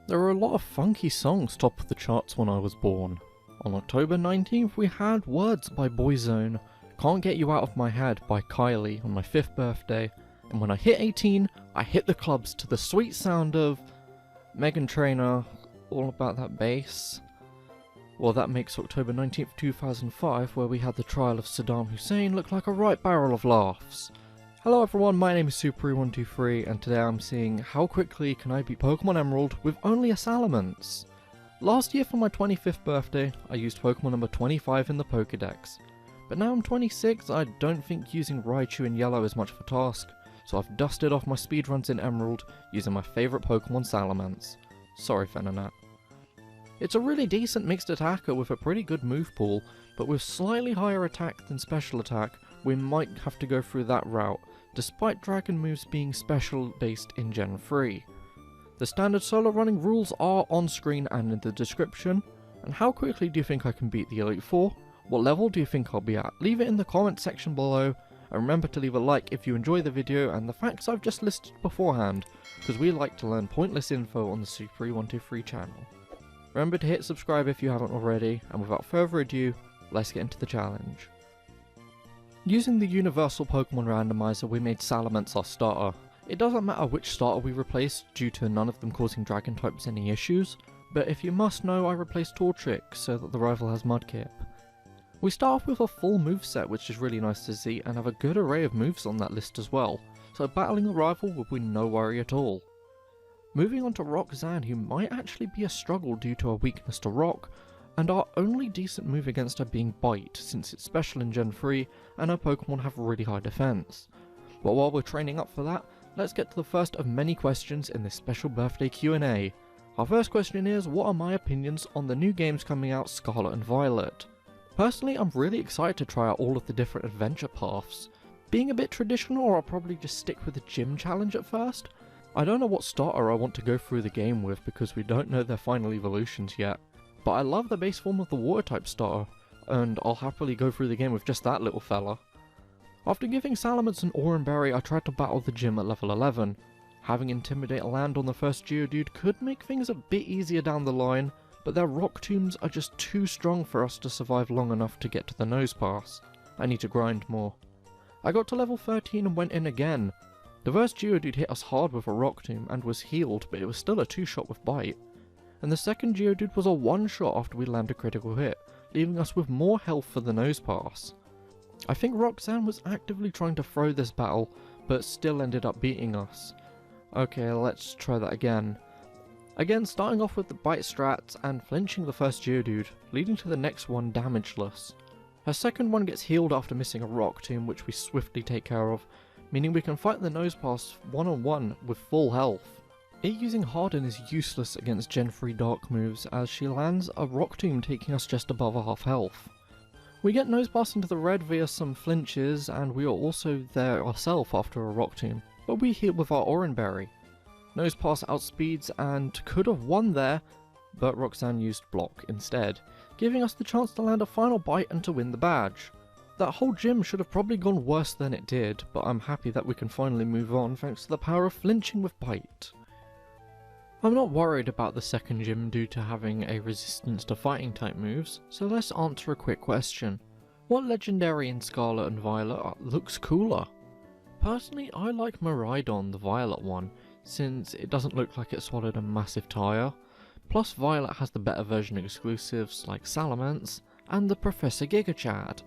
There were a lot of funky songs top of the charts when I was born. On October 19th we had Words by Boyzone, Can't Get You Out of My Head by Kylie on my 5th birthday, and when I hit 18 I hit the clubs to the sweet sound of Meghan Trainor, All About That Bass. Well, that makes October 19th 2005, where we had the trial of Saddam Hussein, look like a right barrel of laughs. Hello everyone, my name is Super123 and today I'm seeing how quickly can I beat Pokemon Emerald with only a Salamence. Last year for my 25th birthday, I used Pokemon number 25 in the Pokédex. But now I'm 26, I don't think using Raichu in Yellow is much of a task, so I've dusted off my speedruns in Emerald using my favourite Pokemon Salamence. Sorry Venonat. It's a really decent mixed attacker with a pretty good move pool, but with slightly higher attack than special attack, we might have to go through that route, despite dragon moves being special based in Gen 3. The standard solo running rules are on screen and in the description, and how quickly do you think I can beat the Elite Four? What level do you think I'll be at? Leave it in the comment section below, and remember to leave a like if you enjoy the video and the facts I've just listed beforehand, because we like to learn pointless info on the Super123 channel. Remember to hit subscribe if you haven't already, and without further ado, let's get into the challenge. Using the universal Pokemon randomizer we made Salamence our starter. It doesn't matter which starter we replace due to none of them causing dragon types any issues, but if you must know I replaced Torchic so that the rival has Mudkip. We start off with a full moveset which is really nice to see and have a good array of moves on that list as well, so battling the rival will be no worry at all. Moving on to Roxanne, who might actually be a struggle due to her weakness to rock, and our only decent move against her being Bite, since it's special in Gen 3 and her Pokemon have really high defense. But while we're training up for that, let's get to the first of many questions in this special birthday Q&A. Our first question is, what are my opinions on the new games coming out, Scarlet and Violet? Personally, I'm really excited to try out all of the different adventure paths. Being a bit traditional, I'll probably just stick with the gym challenge at first. I don't know what starter I want to go through the game with because we don't know their final evolutions yet. But I love the base form of the water type starter, and I'll happily go through the game with just that little fella. After giving Salamence an Oran Berry, I tried to battle the gym at level 11. Having Intimidate land on the first Geodude could make things a bit easier down the line, but their rock tombs are just too strong for us to survive long enough to get to the nose pass. I need to grind more. I got to level 13 and went in again. The first Geodude hit us hard with a rock tomb and was healed, but it was still a 2-shot with Bite. And the second Geodude was a 1-shot after we landed a critical hit, leaving us with more health for the nose pass. I think Roxanne was actively trying to throw this battle, but still ended up beating us. Okay, let's try that again. Again, starting off with the Bite strats and flinching the first Geodude, leading to the next one damageless. Her second one gets healed after missing a rock tomb, which we swiftly take care of, meaning we can fight the nose pass one-on-one with full health. It using Harden is useless against Gen 3 Dark moves as she lands a rock tomb taking us just above a half health. We get nose pass into the red via some flinches and we are also there ourselves after a rock tomb, but we heal with our Oran Berry. Nose pass outspeeds and could have won there, but Roxanne used block instead, giving us the chance to land a final bite and to win the badge. That whole gym should have probably gone worse than it did, but I'm happy that we can finally move on thanks to the power of flinching with Bite. I'm not worried about the second gym due to having a resistance to fighting type moves, so let's answer a quick question. What legendary in Scarlet and Violet looks cooler? Personally, I like Miraidon, the Violet one, since it doesn't look like it swallowed a massive tire. Plus Violet has the better version exclusives like Salamence and the Professor Giga Chad.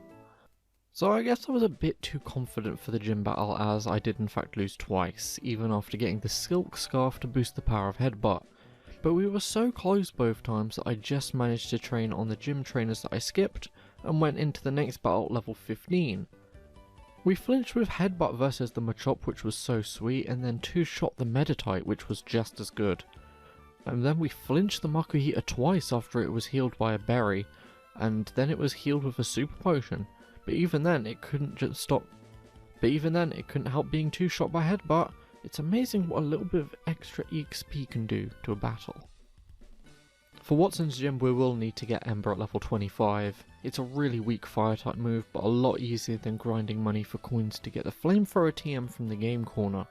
So I guess I was a bit too confident for the gym battle as I did in fact lose twice, even after getting the Silk Scarf to boost the power of Headbutt. But we were so close both times that I just managed to train on the gym trainers that I skipped and went into the next battle at level 15. We flinched with Headbutt versus the Machop, which was so sweet, and then 2-shot the Meditite, which was just as good. And then we flinched the Makuhita twice after it was healed by a berry, and then it was healed with a super potion. But even then, it couldn't help being 2-shot by Headbutt. It's amazing what a little bit of extra EXP can do to a battle. For Watson's gym, we will need to get Ember at level 25. It's a really weak fire type move, but a lot easier than grinding money for coins to get the Flamethrower TM from the game corner.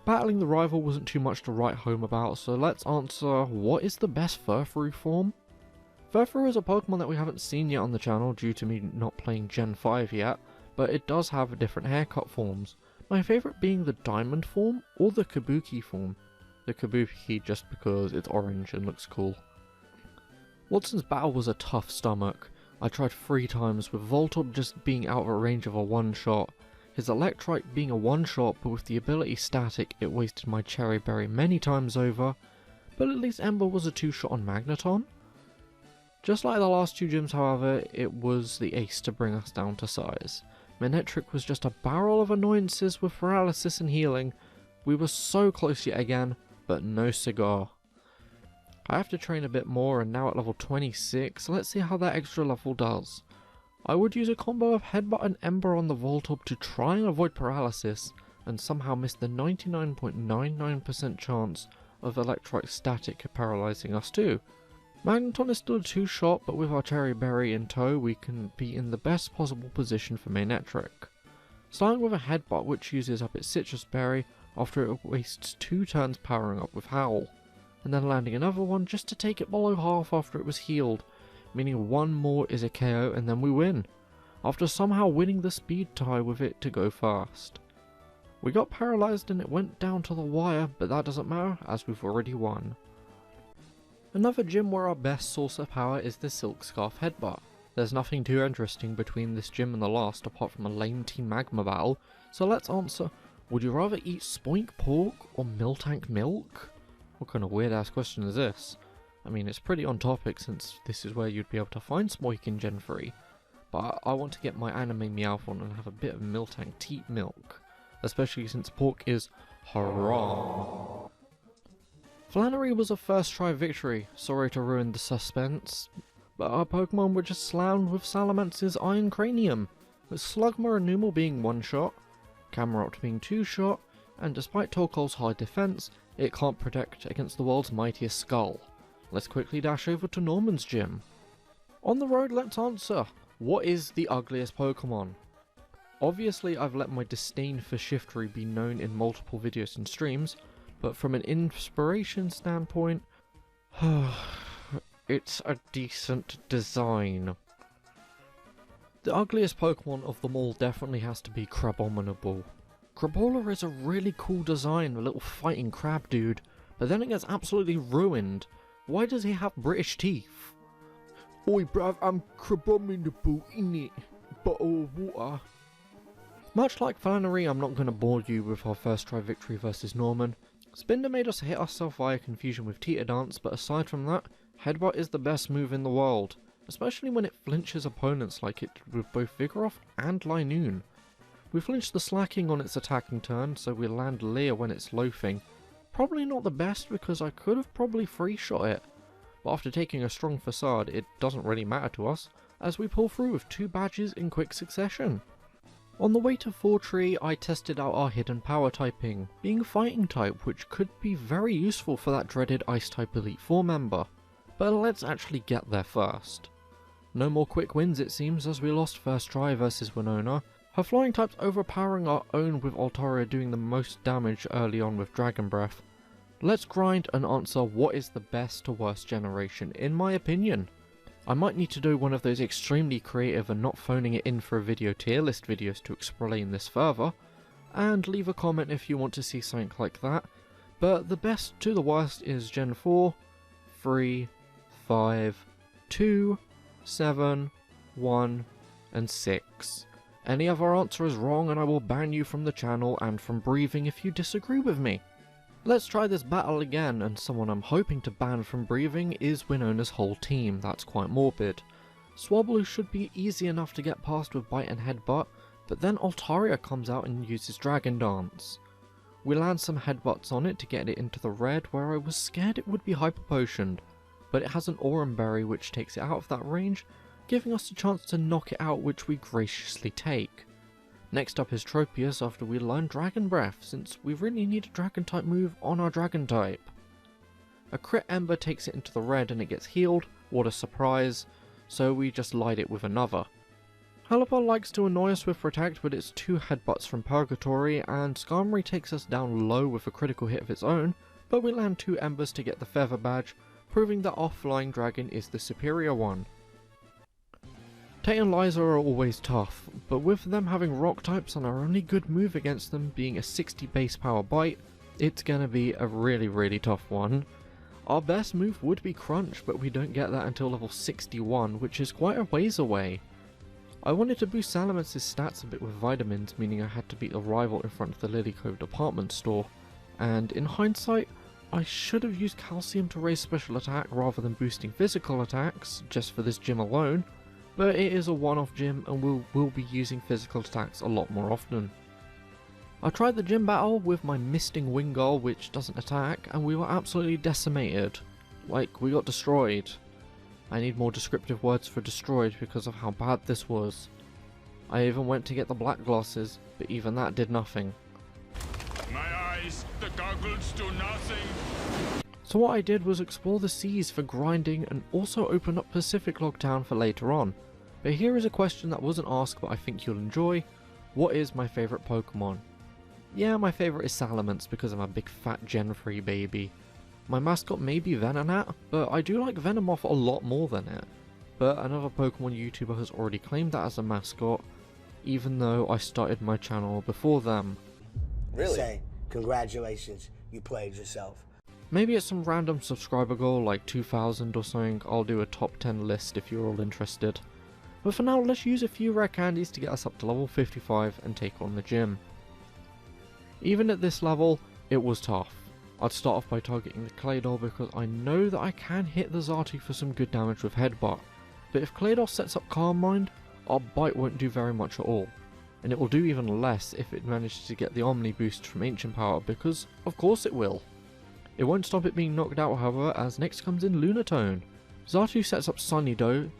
Battling the rival wasn't too much to write home about, so let's answer what is the best Furfrou form? Furfrou is a Pokemon that we haven't seen yet on the channel due to me not playing Gen 5 yet, but it does have different haircut forms. My favourite being the Diamond form or the Kabuki form. The Kabuki just because it's orange and looks cool. Watson's battle was a tough stomach. I tried 3 times with Voltorb just being out of range of a one-shot. His Electrike being a one-shot, but with the ability static it wasted my Cherry Berry many times over, but at least Ember was a 2-shot on Magneton. Just like the last 2 gyms however, it was the ace to bring us down to size. Manectric was just a barrel of annoyances with paralysis and healing. We were so close yet again, but no cigar. I have to train a bit more and now at level 26, let's see how that extra level does. I would use a combo of Headbutt and Ember on the Voltorb to try and avoid paralysis, and somehow miss the 99.99% chance of Electrike static paralysing us too. Magneton is still a 2-shot, but with our Cherry Berry in tow we can be in the best possible position for Manectric. Starting with a Headbutt which uses up its Citrus Berry after it wastes 2 turns powering up with Howl, and then landing another one just to take it below half after it was healed, meaning 1 more is a KO and then we win, after somehow winning the speed tie with it to go fast. We got paralysed and it went down to the wire, but that doesn't matter as we've already won. Another gym where our best source of power is the Silk Scarf Headbutt. There's nothing too interesting between this gym and the last apart from a lame Team Magma battle, so let's answer, would you rather eat Spoink Pork or Miltank Milk? What kind of weird ass question is this? I mean, it's pretty on topic since this is where you'd be able to find Spoink in Gen 3, but I want to get my anime Meowth on and have a bit of Miltank teat milk, especially since pork is haram. Flannery was a first try victory, sorry to ruin the suspense, but our Pokemon were just slammed with Salamence's Iron Cranium, with Slugma and Numel being 1-shot, Camerupt being 2-shot, and despite Torkoal's high defense, it can't protect against the world's mightiest skull. Let's quickly dash over to Norman's gym. On the road, let's answer, what is the ugliest Pokemon? Obviously I've let my disdain for Shiftry be known in multiple videos and streams, but from an inspiration standpoint, it's a decent design. The ugliest Pokemon of them all definitely has to be Crabominable. Crabola is a really cool design, a little fighting crab dude, but then it gets absolutely ruined. Why does he have British teeth? Oi bruv, I'm Crabominable innit? Bottle of water. Much like Flannery, I'm not going to bore you with our first try victory versus Norman. Spinder made us hit ourselves via confusion with Teeter Dance, but aside from that, Headbutt is the best move in the world, especially when it flinches opponents like it did with both Vigoroth and Linoon. We flinch the slacking on its attacking turn, so we land Leer when it's loafing. Probably not the best because I could have probably 3-shot it, but after taking a strong facade it doesn't really matter to us, as we pull through with 2 badges in quick succession. On the way to Fortree, I tested out our hidden power typing, being Fighting type, which could be very useful for that dreaded Ice type Elite 4 member. But let's actually get there first. No more quick wins it seems, as we lost first try versus Venonat, her flying types overpowering our own with Altaria doing the most damage early on with Dragon Breath. Let's grind and answer what is the best to worst generation in my opinion. I might need to do one of those extremely creative and not phoning it in for a video tier list videos to explain this further, and leave a comment if you want to see something like that, but the best to the worst is Gen 4, 3, 5, 2, 7, 1, and 6. Any other answer is wrong and I will ban you from the channel and from breathing if you disagree with me. Let's try this battle again, and someone I'm hoping to ban from breathing is Winona's whole team. That's quite morbid. Swablu should be easy enough to get past with Bite and Headbutt, but then Altaria comes out and uses Dragon Dance. We land some headbutts on it to get it into the red, where I was scared it would be Hyper Potioned, but it has an Aurum Berry which takes it out of that range, giving us a chance to knock it out, which we graciously take. Next up is Tropius after we learn Dragon Breath, since we really need a Dragon type move on our Dragon type. A crit Ember takes it into the red and it gets healed, what a surprise, so we just light it with another. Hellebore likes to annoy us with Protect, but it's 2 headbutts from Purgatory, and Skarmory takes us down low with a critical hit of its own, but we land 2 Embers to get the Feather Badge, proving that our Flying Dragon is the superior one. Tate and Liza are always tough, but with them having rock types and our only good move against them being a 60 base power bite, it's gonna be a really tough one. Our best move would be Crunch, but we don't get that until level 61, which is quite a ways away. I wanted to boost Salamence's stats a bit with vitamins, meaning I had to beat a rival in front of the Lily Cove department store, and in hindsight, I should have used Calcium to raise special attack rather than boosting physical attacks, just for this gym alone, but it is a one-off gym and we'll be using physical attacks a lot more often. I tried the gym battle with my Misting Wingull, which doesn't attack, and we were absolutely decimated. Like, we got destroyed. I need more descriptive words for destroyed because of how bad this was. I even went to get the black glasses, but even that did nothing. My eyes, the goggles do nothing. So what I did was explore the seas for grinding and also open up Pacific Log Town for later on. But here is a question that wasn't asked but I think you'll enjoy. What is my favourite Pokemon? Yeah, my favourite is Salamence because I'm a big fat Gen 3 baby. My mascot may be Venonat, but I do like Venomoth a lot more than it. But another Pokemon YouTuber has already claimed that as a mascot, even though I started my channel before them. Really? Say, congratulations, you played yourself. Maybe it's some random subscriber goal like 2000 or something. I'll do a top 10 list if you're all interested. But for now, let's use a few rare candies to get us up to level 55 and take on the gym. Even at this level, it was tough. I'd start off by targeting the Claydol because I know that I can hit the Xatu for some good damage with Headbutt. But if Claydol sets up Calm Mind, our bite won't do very much at all. And it will do even less if it manages to get the Omni boost from Ancient Power because, of course it will. It won't stop it being knocked out however, as next comes in Lunatone. Xatu sets up Sunny Day.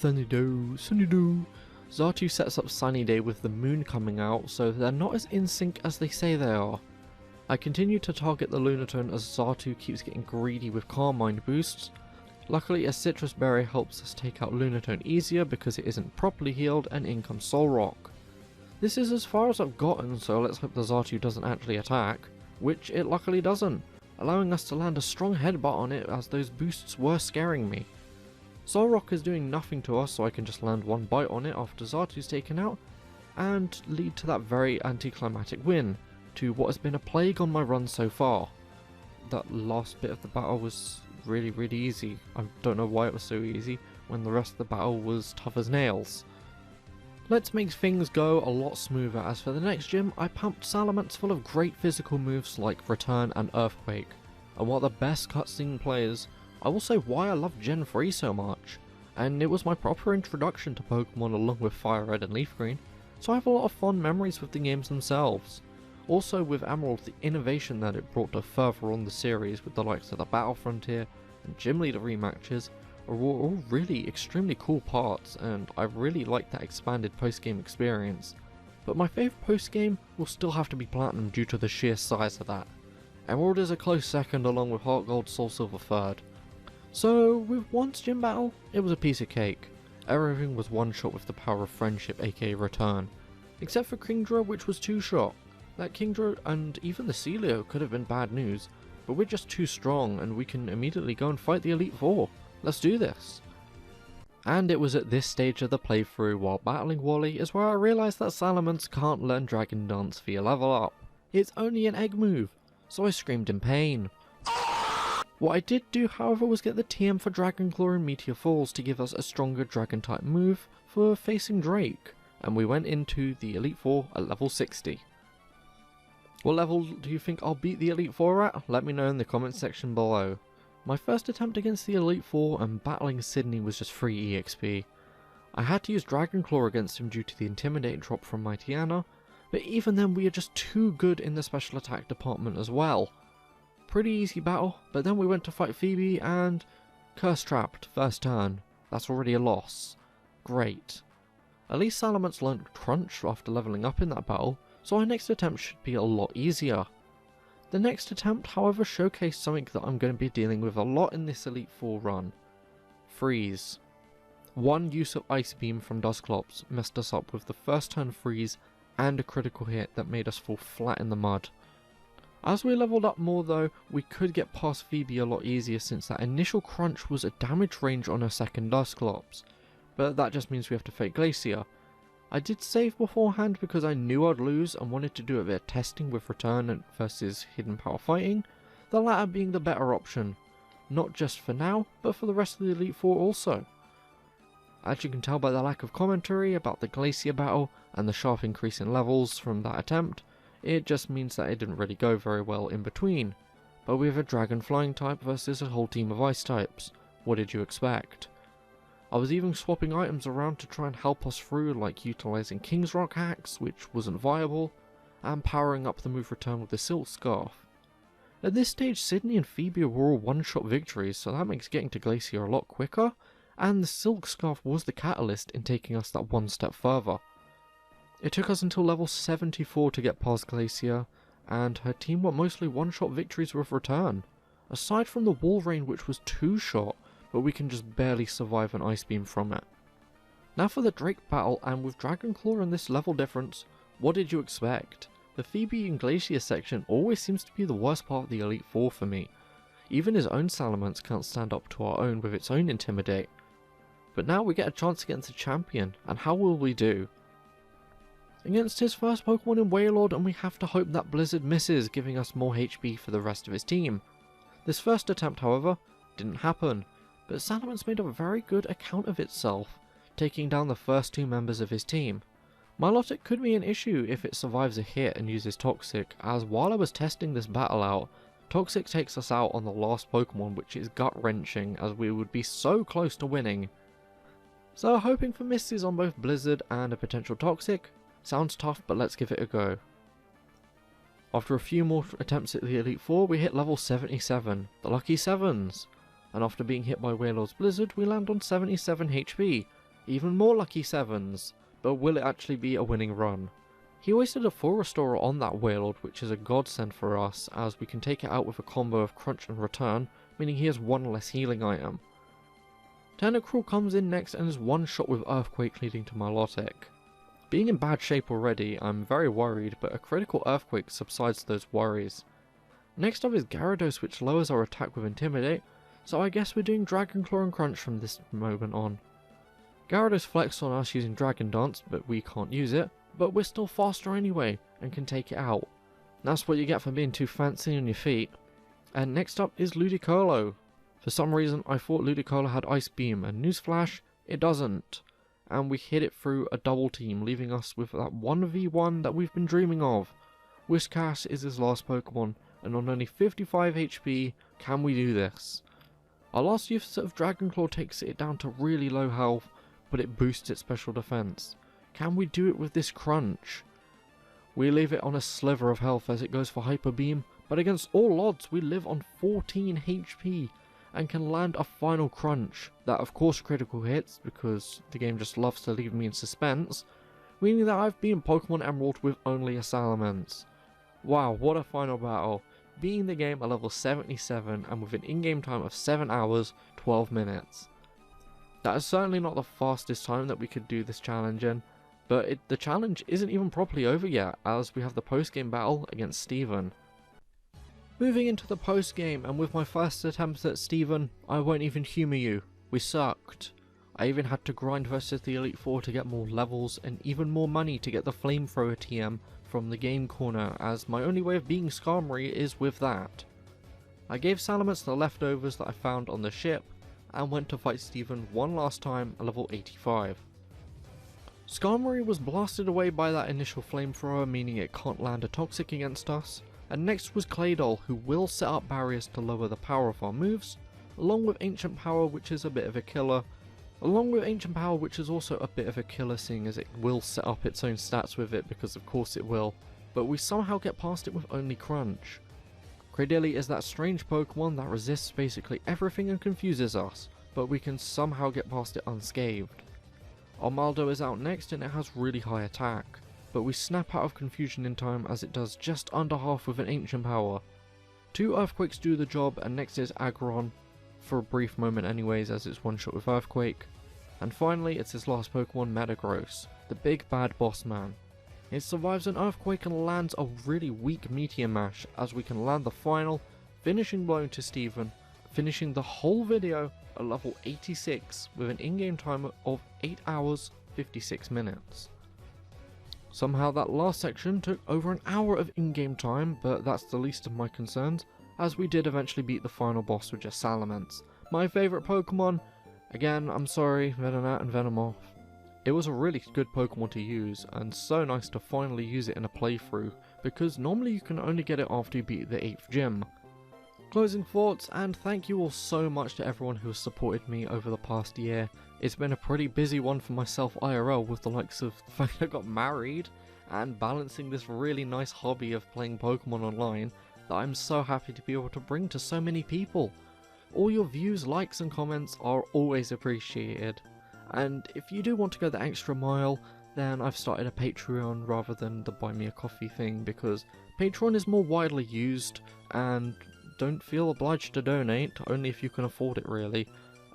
Xatu sets up Sunny Day with the moon coming out, so they're not as in sync as they say they are. I continue to target the Lunatone as Xatu keeps getting greedy with Calm Mind boosts. Luckily a Citrus Berry helps us take out Lunatone easier because it isn't properly healed, and in comes Solrock. This is as far as I've gotten, so let's hope the Xatu doesn't actually attack, which it luckily doesn't, allowing us to land a strong headbutt on it as those boosts were scaring me. Solrock is doing nothing to us, so I can just land one bite on it after Xatu's taken out, and lead to that very anticlimactic win, to what has been a plague on my run so far. That last bit of the battle was really easy. I don't know why it was so easy when the rest of the battle was tough as nails. Let's make things go a lot smoother, as for the next gym I pumped Salamence full of great physical moves like Return and Earthquake, and while the best cutscene players, I will say why I love Gen 3 so much, and it was my proper introduction to Pokemon along with Fire Red and Leaf Green, so I have a lot of fond memories with the games themselves. Also with Emerald, the innovation that it brought to further on the series with the likes of the Battle Frontier and Gym Leader rematches are all really extremely cool parts, and I really like that expanded post-game experience. But my favourite post-game will still have to be Platinum due to the sheer size of that. Emerald is a close second along with Heart Gold, Soul Silver third. So with Once Gym Battle, it was a piece of cake. Everything was one shot with the power of friendship, aka Return. Except for Kingdra, which was two shot. That Kingdra and even the Celio could have been bad news, but we're just too strong and we can immediately go and fight the Elite Four. Let's do this. And it was at this stage of the playthrough while battling Wally is where I realised that Salamence can't learn Dragon Dance via level up. It's only an egg move, so I screamed in pain. What I did do however was get the TM for Dragon Claw and Meteor Falls to give us a stronger Dragon type move for facing Drake, and we went into the Elite Four at level 60. What level do you think I'll beat the Elite Four at? Let me know in the comment section below. My first attempt against the Elite Four and battling Sydney was just free EXP. I had to use Dragon Claw against him due to the Intimidate drop from Mightyena, but even then we are just too good in the special attack department as well. Pretty easy battle, but then we went to fight Phoebe and Curse Trapped first turn. That's already a loss. Great. At least Salamence learned Crunch after leveling up in that battle, so our next attempt should be a lot easier. The next attempt, however, showcased something that I'm going to be dealing with a lot in this Elite Four run. Freeze. One use of Ice Beam from Dusclops messed us up with the first turn freeze and a critical hit that made us fall flat in the mud. As we leveled up more though, we could get past Phoebe a lot easier since that initial crunch was a damage range on her second Dusclops, but that just means we have to fake Glacier. I did save beforehand because I knew I'd lose and wanted to do a bit of testing with Return versus Hidden Power fighting, the latter being the better option, not just for now, but for the rest of the Elite Four also. As you can tell by the lack of commentary about the Glacier battle and the sharp increase in levels from that attempt, it just means that it didn't really go very well in between. But we have a Dragon Flying type versus a whole team of Ice types. What did you expect? I was even swapping items around to try and help us through, like utilising King's Rock hacks, which wasn't viable, and powering up the move Return with the Silk Scarf. At this stage, Sydney and Phoebe were all one-shot victories, so that makes getting to Glacier a lot quicker, and the Silk Scarf was the catalyst in taking us that one step further. It took us until level 74 to get past Glacier, and her team were mostly one-shot victories with Return, aside from the Wall Rain which was two-shot, but we can just barely survive an Ice Beam from it. Now for the Drake battle, and with Dragon Claw and this level difference, what did you expect? The Phoebe and Glacier section always seems to be the worst part of the Elite Four for me. Even his own Salamence can't stand up to our own with its own Intimidate. But now we get a chance against a champion, and how will we do? Against his first Pokemon in Wailord, and we have to hope that Blizzard misses, giving us more HP for the rest of his team. This first attempt, however, didn't happen, but Salamence made a very good account of itself, taking down the first two members of his team. Milotic could be an issue if it survives a hit and uses Toxic, as while I was testing this battle out, Toxic takes us out on the last Pokemon, which is gut-wrenching as we would be so close to winning. So hoping for misses on both Blizzard and a potential Toxic. Sounds tough, but let's give it a go. After a few more attempts at the Elite Four, we hit level 77, the lucky 7s. And after being hit by Wailord's Blizzard, we land on 77 HP, even more lucky 7s. But will it actually be a winning run? He wasted a full restorer on that Wailord, which is a godsend for us, as we can take it out with a combo of Crunch and Return, meaning he has one less healing item. Tentacruel comes in next and is one shot with Earthquake, leading to Milotic. Being in bad shape already, I'm very worried, but a critical Earthquake subsides those worries. Next up is Gyarados, which lowers our attack with Intimidate, so I guess we're doing Dragon Claw and Crunch from this moment on. Gyarados flexed on us using Dragon Dance, but we can't use it, but we're still faster anyway, and can take it out. That's what you get for being too fancy on your feet. And next up is Ludicolo. For some reason I thought Ludicolo had Ice Beam, and newsflash, it doesn't. And we hit it through a double team, leaving us with that 1v1 that we've been dreaming of. Whiscash is his last Pokemon, and on only 55 HP, can we do this? Our last use of Dragon Claw takes it down to really low health, but it boosts its special defense. Can we do it with this Crunch? We leave it on a sliver of health as it goes for Hyper Beam, but against all odds we live on 14 HP and can land a final Crunch that of course critical hits because the game just loves to leave me in suspense, meaning that I've beaten Pokemon Emerald with only a Salamence. Wow, what a final battle, beating the game at level 77 and with an in-game time of 7 hours 12 minutes. That is certainly not the fastest time that we could do this challenge in, but the challenge isn't even properly over yet, as we have the post-game battle against Steven. Moving into the post-game, and with my first attempt at Steven, I won't even humour you, we sucked. I even had to grind versus the Elite Four to get more levels, and even more money to get the Flamethrower TM from the game corner, as my only way of beating Skarmory is with that. I gave Salamence the leftovers that I found on the ship, and went to fight Steven one last time at level 85. Skarmory was blasted away by that initial flamethrower, meaning it can't land a Toxic against us, and next was Claydol, who will set up barriers to lower the power of our moves, along with Ancient Power, which is a bit of a killer, seeing as it will set up its own stats with it, because of course it will, but we somehow get past it with only Crunch. Cradily is that strange Pokemon that resists basically everything and confuses us, but we can somehow get past it unscathed. Armaldo is out next and it has really high attack, but we snap out of confusion in time as it does just under half with an Ancient Power. 2 Earthquakes do the job, and next is Aggron, for a brief moment anyways as it's one shot with Earthquake. And finally, it's his last Pokemon, Metagross, the big bad boss man. It survives an earthquake and lands a really weak Meteor Mash as we can land the final, finishing blow to Steven, finishing the whole video at level 86 with an in-game time of 8 hours 56 minutes. Somehow that last section took over an hour of in-game time, but that's the least of my concerns, as we did eventually beat the final boss with just Salamence, my favourite Pokemon. Again, I'm sorry, Venonat and Venomoth. It was a really good Pokemon to use, and so nice to finally use it in a playthrough, because normally you can only get it after you beat the 8th gym. Closing thoughts, and thank you all so much to everyone who has supported me over the past year. It's been a pretty busy one for myself IRL, with the likes of the fact I got married, and balancing this really nice hobby of playing Pokemon online, that I'm so happy to be able to bring to so many people. All your views, likes and comments are always appreciated. And if you do want to go the extra mile, then I've started a Patreon rather than the Buy Me a Coffee thing, because Patreon is more widely used, and don't feel obliged to donate, only if you can afford it really.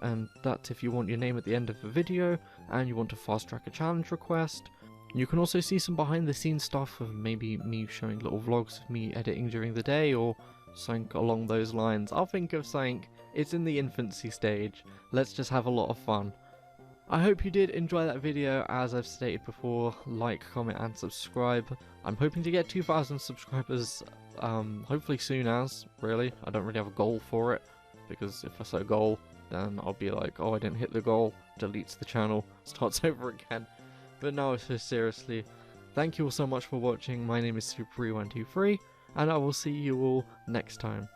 And that's if you want your name at the end of the video, and you want to fast track a challenge request. You can also see some behind the scenes stuff of maybe me showing little vlogs of me editing during the day, or something along those lines. I'll think of something. It's in the infancy stage. Let's just have a lot of fun. I hope you did enjoy that video. As I've stated before, like, comment and subscribe. I'm hoping to get 2,000 subscribers hopefully soon as, really. I don't really have a goal for it, because if I set a goal, then I'll be like, oh, I didn't hit the goal, deletes the channel, starts over again. But no, so seriously, thank you all so much for watching. My name is Super123, and I will see you all next time.